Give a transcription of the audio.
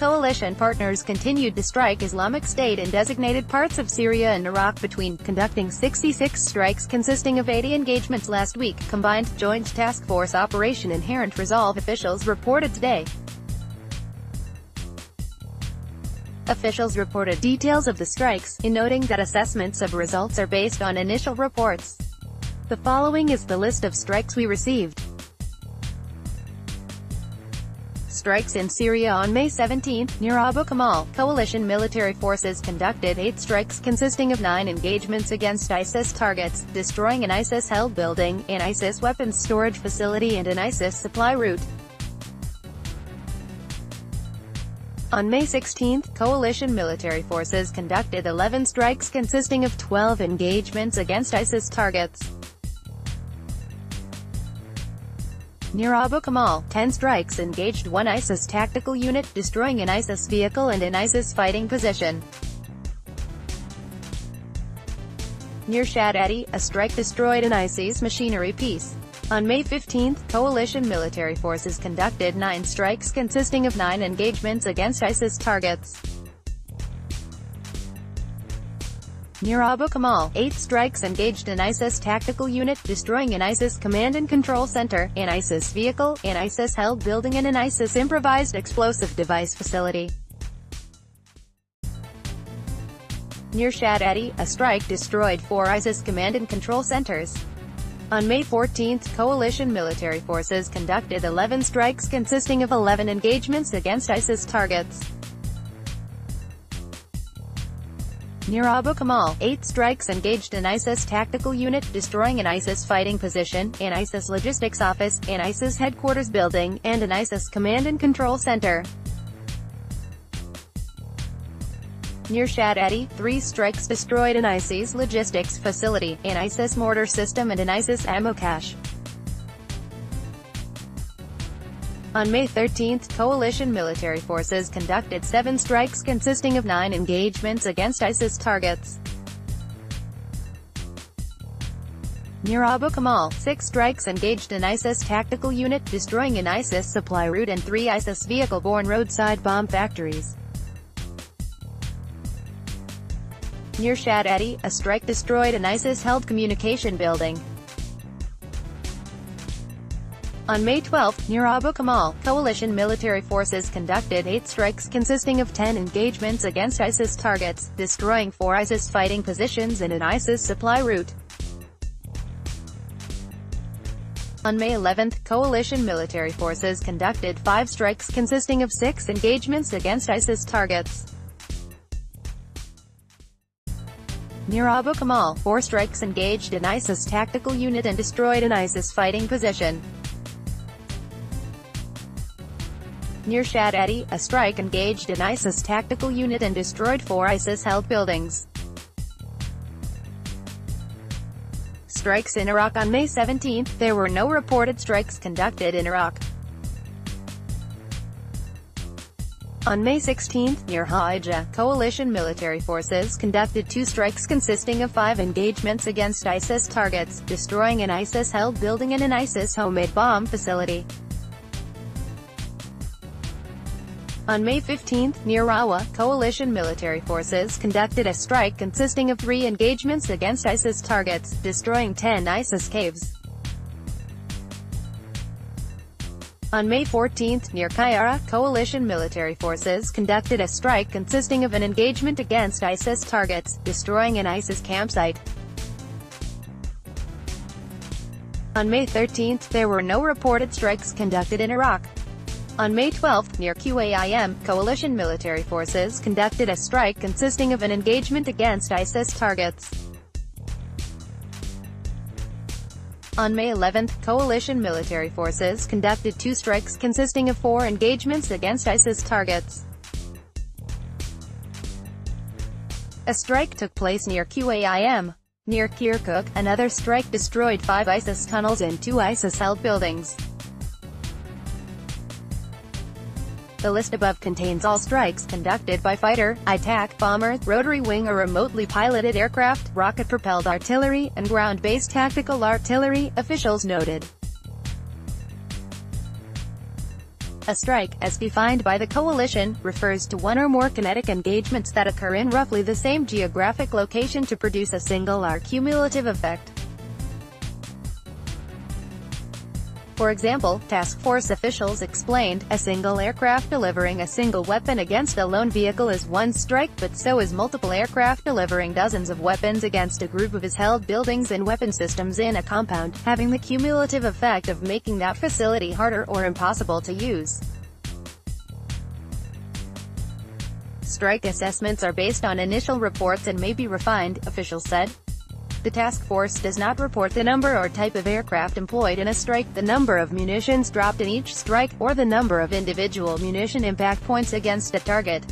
coalition partners continued to strike Islamic State in designated parts of Syria and Iraq between conducting 66 strikes consisting of 80 engagements last week. Combined Joint Task Force Operation Inherent Resolve officials reported today. Officials reported details of the strikes, in noting that assessments of results are based on initial reports. The following is the list of strikes we received. Strikes in Syria on May 17, near Abu Kamal. Coalition military forces conducted 8 strikes consisting of 9 engagements against ISIS targets, destroying an ISIS-held building, an ISIS weapons storage facility and an ISIS supply route. On May 16, coalition military forces conducted 11 strikes consisting of 12 engagements against ISIS targets. Near Abu Kamal, 10 strikes engaged 1 ISIS tactical unit, destroying an ISIS vehicle and an ISIS fighting position. Near Shadadi, a strike destroyed an ISIS machinery piece. On May 15, coalition military forces conducted 9 strikes consisting of 9 engagements against ISIS targets. Near Abu Kamal, 8 strikes engaged an ISIS tactical unit, destroying an ISIS command and control center, an ISIS vehicle, an ISIS-held building and an ISIS improvised explosive device facility. Near Shadadi, a strike destroyed 4 ISIS command and control centers. On May 14, coalition military forces conducted 11 strikes consisting of 11 engagements against ISIS targets. Near Abu Kamal, 8 strikes engaged an ISIS tactical unit, destroying an ISIS fighting position, an ISIS logistics office, an ISIS headquarters building, and an ISIS command and control center. Near Shadadi, 3 strikes destroyed an ISIS logistics facility, an ISIS mortar system and an ISIS ammo cache. On May 13, coalition military forces conducted 7 strikes consisting of 9 engagements against ISIS targets. Near Abu Kamal, 6 strikes engaged an ISIS tactical unit, destroying an ISIS supply route and 3 ISIS vehicle-borne roadside bomb factories. Near Shadadi, a strike destroyed an ISIS-held communication building. On May 12, near Abu Kamal, coalition military forces conducted 8 strikes consisting of 10 engagements against ISIS targets, destroying 4 ISIS fighting positions and an ISIS supply route. On May 11, coalition military forces conducted 5 strikes consisting of 6 engagements against ISIS targets. Near Abu Kamal, 4 strikes engaged an ISIS tactical unit and destroyed an ISIS fighting position. Near Shadadi, a strike engaged an ISIS tactical unit and destroyed 4 ISIS-held buildings. Strikes in Iraq. On May 17, there were no reported strikes conducted in Iraq. On May 16, near Hajj, coalition military forces conducted 2 strikes consisting of 5 engagements against ISIS targets, destroying an ISIS-held building and an ISIS homemade bomb facility. On May 15, near Rawa, coalition military forces conducted a strike consisting of 3 engagements against ISIS targets, destroying 10 ISIS caves. On May 14, near Kayara, coalition military forces conducted a strike consisting of an engagement against ISIS targets, destroying an ISIS campsite. On May 13, there were no reported strikes conducted in Iraq. On May 12, near Qaim, coalition military forces conducted a strike consisting of an engagement against ISIS targets. On May 11, coalition military forces conducted 2 strikes consisting of 4 engagements against ISIS targets. A strike took place near Qaim. Near Kirkuk, another strike destroyed 5 ISIS tunnels and 2 ISIS-held buildings. The list above contains all strikes conducted by fighter, attack, bomber, rotary wing or remotely piloted aircraft, rocket-propelled artillery, and ground-based tactical artillery, officials noted. A strike, as defined by the coalition, refers to one or more kinetic engagements that occur in roughly the same geographic location to produce a single or cumulative effect. For example, task force officials explained, a single aircraft delivering a single weapon against a lone vehicle is one strike, but so is multiple aircraft delivering dozens of weapons against a group of held buildings and weapon systems in a compound, having the cumulative effect of making that facility harder or impossible to use. Strike assessments are based on initial reports and may be refined, officials said. The task force does not report the number or type of aircraft employed in a strike, the number of munitions dropped in each strike, or the number of individual munition impact points against a target.